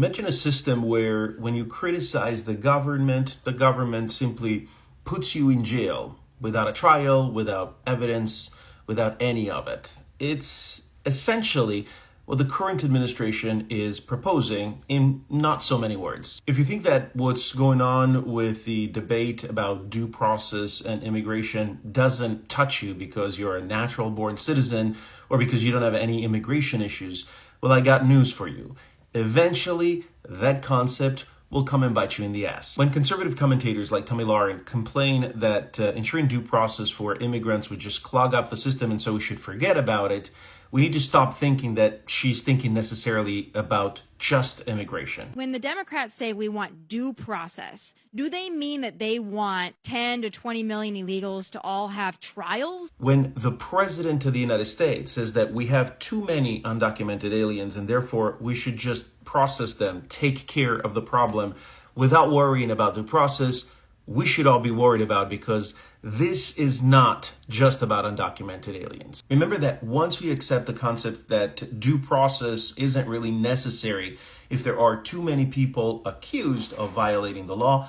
Imagine a system where when you criticize the government simply puts you in jail without a trial, without evidence, without any of it. It's essentially what the current administration is proposing in not so many words. If you think that what's going on with the debate about due process and immigration doesn't touch you because you're a natural born citizen or because you don't have any immigration issues, well, I got news for you. Eventually, that concept will come and bite you in the ass. When conservative commentators like Tomi Lahren complain that ensuring due process for immigrants would just clog up the system and so we should forget about it, we need to stop thinking that she's thinking necessarily about just immigration. When the Democrats say we want due process, do they mean that they want 10 to 20 million illegals to all have trials? When the president of the United States says that we have too many undocumented aliens and therefore we should just process them, take care of the problem without worrying about due process, we should all be worried about, because this is not just about undocumented aliens. Remember that once we accept the concept that due process isn't really necessary if there are too many people accused of violating the law,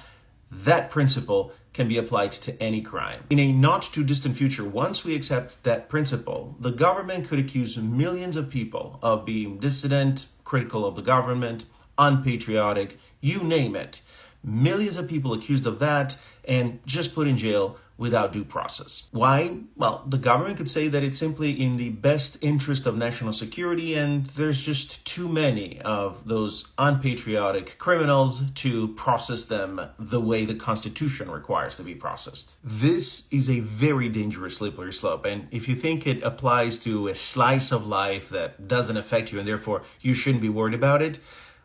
that principle can be applied to any crime. In a not too distant future, once we accept that principle, the government could accuse millions of people of being dissident, critical of the government, unpatriotic, you name it. Millions of people accused of that and just put in jail without due process. Why? Well, the government could say that it's simply in the best interest of national security and there's just too many of those unpatriotic criminals to process them the way the Constitution requires to be processed. This is a very dangerous slippery slope, and if you think it applies to a slice of life that doesn't affect you and therefore you shouldn't be worried about it,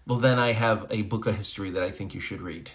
well, then I have a book of history that I think you should read.